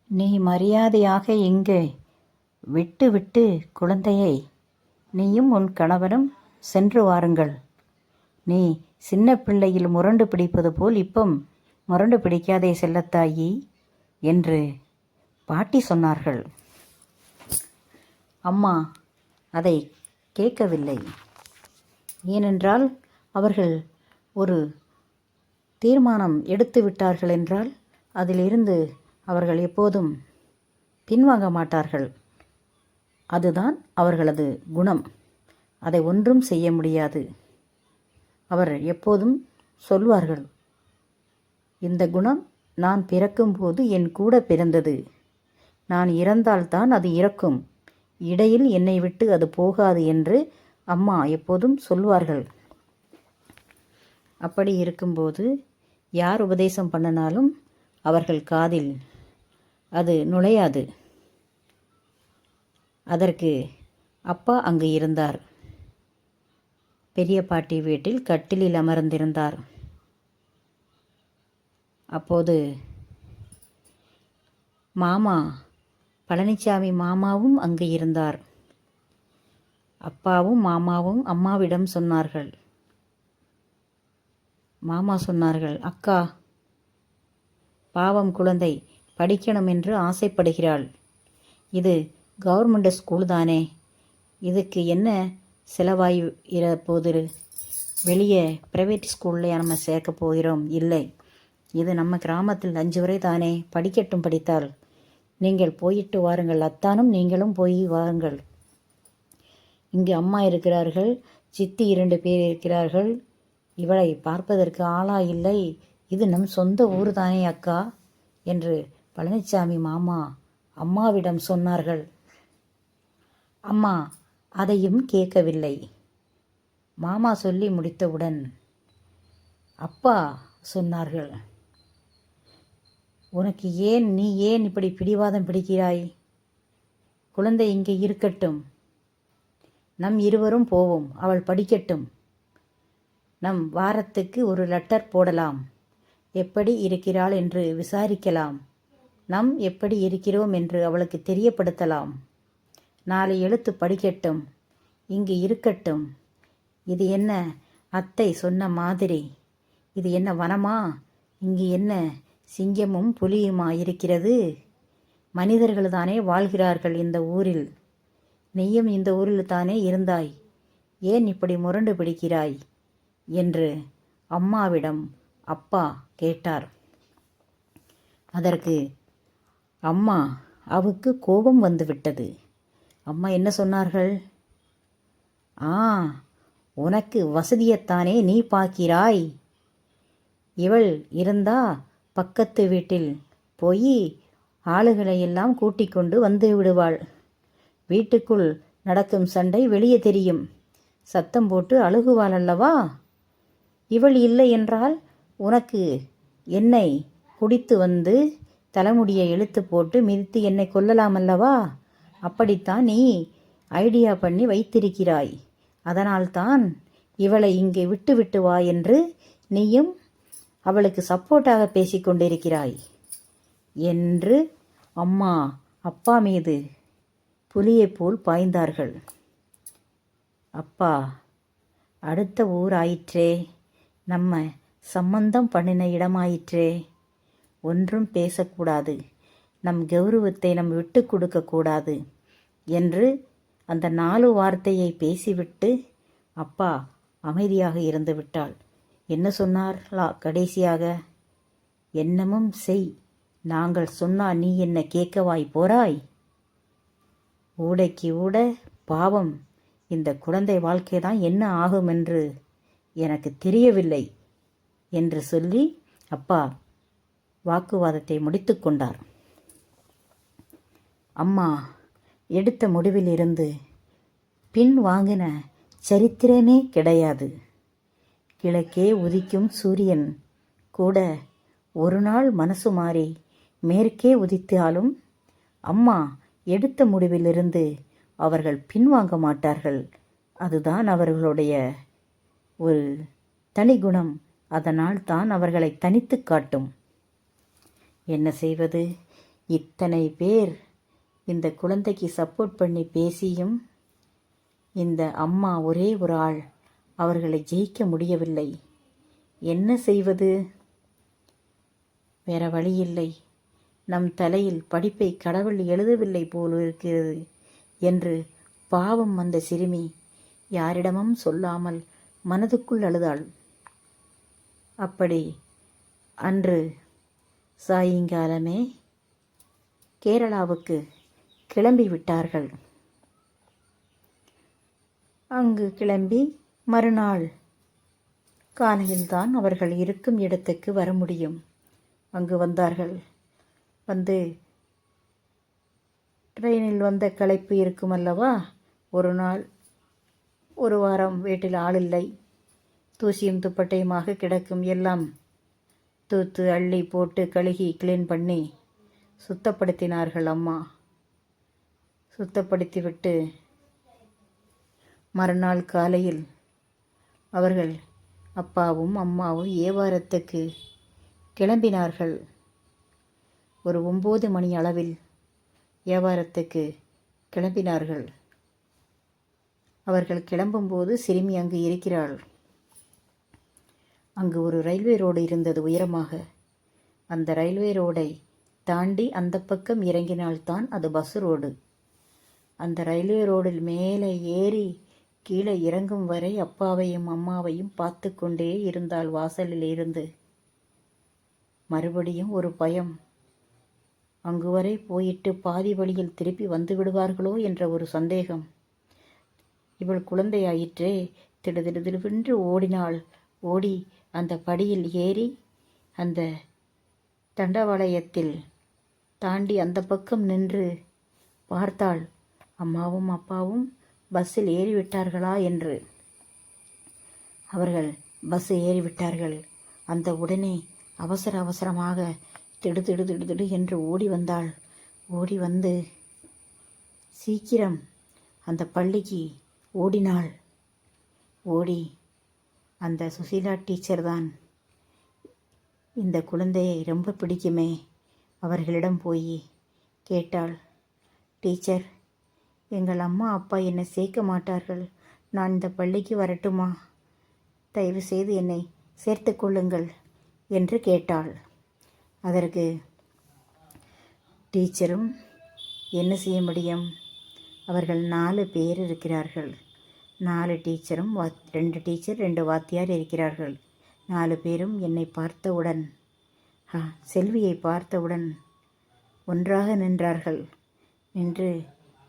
நீ மரியாதையாக இங்கே விட்டு குழந்தையை நீயும் உன் கணவனும் சென்று வாருங்கள். நீ சின்ன பிள்ளையில் முரண்டு பிடிப்பது போல் இப்பம் முரண்டு பிடிக்காதே செல்லத்தாயி என்று பாட்டி சொன்னார்கள். அம்மா அதை கேட்கவில்லை. ஏனென்றால் அவர்கள் ஒரு தீர்மானம் எடுத்து விட்டார்கள் என்றால் அதிலிருந்து அவர்கள் எப்போதும் பின்வாங்க மாட்டார்கள். அதுதான் அவர்களது குணம். அதை ஒன்றும் செய்ய முடியாது. அவர் எப்போதும் சொல்வார்கள், இந்த குணம் நான் பிறக்கும்போது என் கூட பிறந்தது. நான் இறந்தால்தான் அது இறக்கும். இடையில் என்னை விட்டு அது போகாது என்று அம்மா எப்போதும் சொல்வார்கள். அப்படி இருக்கும்போது யார் உபதேசம் பண்ணினாலும் அவர்கள் காதில் அது நுழையாது. அதற்கு அப்பா அங்கு இருந்தார். பெரிய பாட்டி வீட்டில் கட்டிலில் அமர்ந்திருந்தார். அப்போது மாமா பழனிசாமி மாமாவும் அங்கு இருந்தார். அப்பாவும் மாமாவும் அம்மாவிடம் சொன்னார்கள். மாமா சொன்னார்கள், அக்கா, பாவம் குழந்தை படிக்கணும் என்று ஆசைப்படுகிறாள். இது கவர்மெண்ட் ஸ்கூல் தானே, இதுக்கு என்ன செலவாய் போது? வெளியே ப்ரைவேட் ஸ்கூலில் நம்ம சேர்க்க போகிறோம்? இல்லை, இது நம்ம கிராமத்தில் 5 வரை தானே, படிக்கட்டும். படித்தால் நீங்கள் போயிட்டு வாருங்கள். அத்தானும் நீங்களும் போய் வாருங்கள். இங்கு அம்மா இருக்கிறார்கள், சித்தி 2 பேர் இருக்கிறார்கள். இவளை பார்ப்பதற்கு ஆளா இல்லை. இது நம் சொந்த ஊர் தானே அக்கா என்று பழனிசாமி மாமா அம்மாவிடம் சொன்னார்கள். அம்மா அதையும் கேட்கவில்லை. மாமா சொல்லி முடித்தவுடன் அப்பா சொன்னார்கள், உனக்கு நீ ஏன் இப்படி பிடிவாதம் பிடிக்கிறாய்? குழந்தை இங்கே இருக்கட்டும். நம் இருவரும் போவோம். அவள் படிக்கட்டும். நம் வாரத்துக்கு ஒரு லெட்டர் போடலாம். எப்படி இருக்கிறாள் என்று விசாரிக்கலாம். நம் எப்படி இருக்கிறோம் என்று அவளுக்கு தெரியப்படுத்தலாம். 4 எழுத்து படிக்கட்டும். இங்கு இருக்கட்டும். இது என்ன அத்தை சொன்ன மாதிரி? இது என்ன வனமா? இங்கு என்ன சிங்கமும் புலியுமா இருக்கிறது? மனிதர்கள் தானே வாழ்கிறார்கள் இந்த ஊரில். நீயும் இந்த ஊரில் தானே இருந்தாய். ஏன் இப்படி முரண்டு பிடிக்கிறாய் என்று அம்மாவிடம் அப்பா கேட்டார். அதற்கு அம்மாவுக்கு கோபம் வந்துவிட்டது. அம்மா என்ன சொன்னார்கள்? உனக்கு வசதியைத்தானே நீ பார்க்கிறாய். இவள் இருந்தா பக்கத்து வீட்டில் போய் ஆளுகளை எல்லாம் கூட்டிக் கொண்டு வந்து விடுவாள். வீட்டுக்குள் நடக்கும் சண்டை வெளியே தெரியும். சத்தம் போட்டு அழுகுவாள் அல்லவா? இவள் இல்லை என்றால் உனக்கு என்னை குடித்து வந்து தலைமுடியை இழுத்து போட்டு மிதித்து என்னை கொல்லலாம் அல்லவா? அப்படித்தான் நீ ஐடியா பண்ணி வைத்திருக்கிறாய். அதனால்தான் இவளை இங்கே விட்டு வா என்று நீயும் அவளுக்கு சப்போர்ட்டாக பேசிக்கொண்டிருக்கிறாய் என்று அம்மா அப்பா மீது புலியைப் போல் பாய்ந்தார்கள். அப்பா, அடுத்த ஊர் ஆயிற்றே, நம்ம சம்பந்தம் பண்ணின இடமாயிற்றே, ஒன்றும் பேசக்கூடாது, நம் கௌரவத்தை நம்ம விட்டு கொடுக்கக்கூடாது என்று அந்த 4 வார்த்தையை பேசிவிட்டு அப்பா அமைதியாக இருந்து விட்டாள். என்ன சொன்னார்களா கடைசியாக? என்னமும் செய், நாங்கள் சொன்னா நீ என்ன கேட்கவாய் போறாய்? ஊடைக்கு ஊட பாவம், இந்த குழந்தை வாழ்க்கை தான் என்ன ஆகும் என்று எனக்கு தெரியவில்லை என்று சொல்லி அப்பா வாக்குவாதத்தை முடித்து கொண்டார். அம்மா எடுத்த முடிவிலிருந்து பின் வாங்கின சரித்திரமே கிடையாது. கிழக்கே உதிக்கும் சூரியன் கூட ஒரு நாள் மனசு மாறி மேற்கே உதித்தாலும் அம்மா எடுத்த முடிவிலிருந்து அவர்கள் பின்வாங்க மாட்டார்கள். அதுதான் அவர்களுடைய ஒரு தனி குணம். அதனால் தான் அவர்களை தனித்து காட்டும். என்ன செய்வது? இத்தனை பேர் இந்த குழந்தைக்கு சப்போர்ட் பண்ணி பேசியும் இந்த அம்மா ஒரே ஒரு ஆள் அவர்களை ஜெயிக்க முடியவில்லை. என்ன செய்வது? வேற வழியில்லை. நம் தலையில் படிப்பை கடவுள் எழுதவில்லை போலிருக்கிறது என்று பாவம் அந்த சிறுமி யாரிடமும் சொல்லாமல் மனதுக்குள் அழுதாள். அப்படி அன்று சாயங்காலமே கேரளாவுக்கு கிளம்பி விட்டார்கள். அங்கு கிளம்பி மறுநாள் காலையில்தான் அவர்கள் இருக்கும் இடத்துக்கு வர முடியும். அங்கு வந்தார்கள். வந்து ட்ரெயினில் வந்த களைப்பு இருக்கும் அல்லவா, ஒரு நாள் ஒரு வாரம் வீட்டில் ஆள் இல்லை, தூசியும் துப்பட்டையுமாக கிடக்கும். எல்லாம் தூத்து அள்ளி போட்டு கழுகி கிளீன் பண்ணி சுத்தப்படுத்தினார்கள் அம்மா. சுத்தப்படுத்திவிட்டு மறுநாள் காலையில் அவர்கள் அப்பாவும் அம்மாவும் வியாபாரத்துக்கு கிளம்பினார்கள். ஒரு 9 மணி அளவில் வியாபாரத்துக்கு கிளம்பினார்கள். அவர்கள் கிளம்பும்போது சிறுமி அங்கு இருக்கிறாள். அங்கு ஒரு ரயில்வே ரோடு இருந்தது உயரமாக. அந்த ரயில்வே ரோடை தாண்டி அந்த பக்கம் இறங்கினால்தான் அது பஸ் ரோடு. அந்த ரயில்வே ரோடில் மேலே ஏறி கீழே இறங்கும் வரை அப்பாவையும் அம்மாவையும் பார்த்து கொண்டே இருந்தாள் வாசலில் இருந்து. மறுபடியும் ஒரு பயம். அங்கு வரை போயிட்டு பாதி வழியில் திருப்பி வந்து விடுவார்களோ என்ற ஒரு சந்தேகம். இவள் குழந்தையாயிற்றே, திடுதிடுதிடுவென்று ஓடினாள். ஓடி அந்த படியில் ஏறி அந்த தண்டவாளயத்தில் தாண்டி அந்த பக்கம் நின்று பார்த்தாள், அம்மாவும் அப்பாவும் பஸ்ஸில் ஏறிவிட்டார்களா என்று. அவர்கள் பஸ் ஏறிவிட்டார்கள். அந்த உடனே அவசர அவசரமாக திடு என்று ஓடி வந்தாள். ஓடி வந்து சீக்கிரம் அந்த பள்ளிக்கு ஓடினாள். ஓடி அந்த சுசீலா டீச்சர் தான் இந்த குழந்தையை ரொம்ப பிடிக்குமே, அவர்களிடம் போய் கேட்டாள். டீச்சர், எங்கள் அம்மா அப்பா என்னை சேர்க்க மாட்டார்கள், நான் இந்த பள்ளிக்கு வரட்டுமா? தயவு செய்து என்னை சேர்த்து கொள்ளுங்கள் என்று கேட்டாள். அதற்கு டீச்சரும் என்ன செய்ய முடியும், அவர்கள் 4 பேர் இருக்கிறார்கள். 4 டீச்சரும் 2 டீச்சர் 2 வாத்தியார் இருக்கிறார்கள். 4 பேரும் என்னை பார்த்தவுடன், செல்வியை பார்த்தவுடன் ஒன்றாக நின்றார்கள். நின்று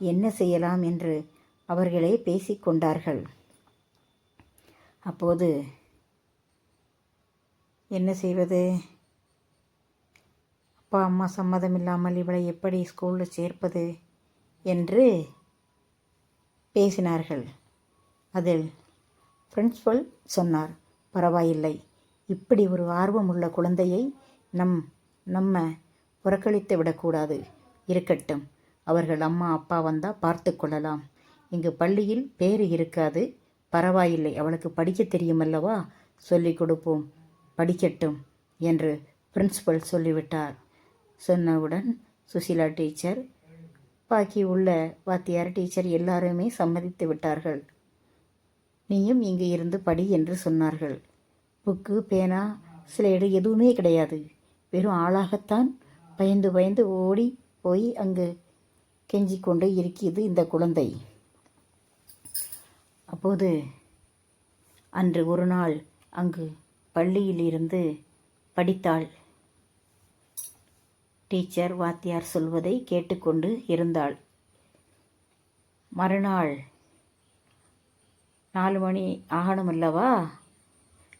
என்ன செய்யலாம் என்று அவர்களே பேசிக்கொண்டார்கள். அப்போது என்ன செய்வது, அப்பா அம்மா சம்மதம் இல்லாமல் இவளை எப்படி ஸ்கூலில் சேர்ப்பது என்று பேசினார்கள். அதில் பிரின்சிபல் சொன்னார், பரவாயில்லை, இப்படி ஒரு ஆர்வம் உள்ள குழந்தையை நம்ம புறக்கணித்து விடக்கூடாது, இருக்கட்டும், அவர்கள் அம்மா அப்பா வந்தால் பார்த்து கொள்ளலாம், இங்கு பள்ளியில் பேர் இருக்காது, பரவாயில்லை, அவளுக்கு படிக்க தெரியுமல்லவா, சொல்லிக் கொடுப்போம், படிக்கட்டும் என்று பிரின்சிபல் சொல்லிவிட்டார். சொன்னவுடன் சுசீலா டீச்சர், பாக்கி உள்ள வாத்தியார் டீச்சர் எல்லாருமே சம்மதித்து விட்டார்கள். நீயும் இங்கு இருந்து படி என்று சொன்னார்கள். புக்கு பேனா ஸ்லேடு எதுவுமே கிடையாது, வெறும் ஆளாகத்தான் பயந்து பயந்து ஓடி போய் அங்கு கெஞ்சி கொண்டு இருக்கிறது இந்த குழந்தை. அப்போது அன்று ஒரு நாள் அங்கு பள்ளியில் இருந்து படித்தாள். டீச்சர் வாத்தியார் சொல்வதை கேட்டுக்கொண்டு இருந்தாள். மறுநாள் 4 மணி ஆகணுமல்லவா,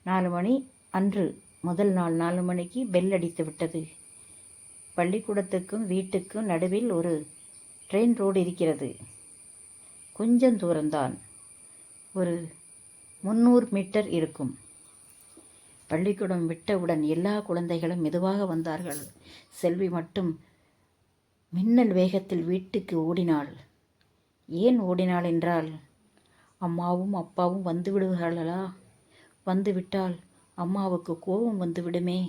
4 மணி அன்று முதல் நாள் 4 மணிக்கு பெல் அடித்து விட்டது. பள்ளிக்கூடத்துக்கும் வீட்டுக்கும் நடுவில் ஒரு ட்ரெயின் ரோடு இருக்கிறது. கொஞ்சம் தூரம்தான், ஒரு 300 மீட்டர் இருக்கும். பள்ளிக்கூடம் விட்டவுடன் எல்லா குழந்தைகளும் மெதுவாக வந்தார்கள். செல்வி மட்டும் மின்னல் வேகத்தில் வீட்டுக்கு ஓடினாள். ஏன் ஓடினாள் என்றால், அம்மாவும் அப்பாவும் வந்து விடுவார்களா, வந்து விட்டால் அம்மாவுக்கு கோபம் வந்து விடுமே,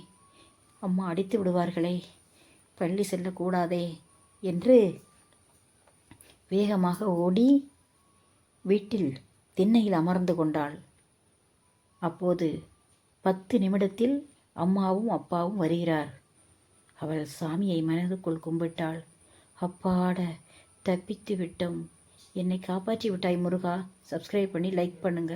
அம்மா அடித்து விடுவார்களே, பள்ளி செல்லக்கூடாதே என்று வேகமாக ஓடி வீட்டில் திண்ணையில் அமர்ந்து கொண்டாள். அப்போது 10 நிமிடத்தில் அம்மாவும் அப்பாவும் வருகிறார். அவள் சாமியை மனதுக்குள் கும்பிட்டாள். அப்பாட, தப்பித்து விட்டோம், என்னை காப்பாற்றி விட்டாய் முருகா. சப்ஸ்கிரைப் பண்ணி லைக் பண்ணுங்க.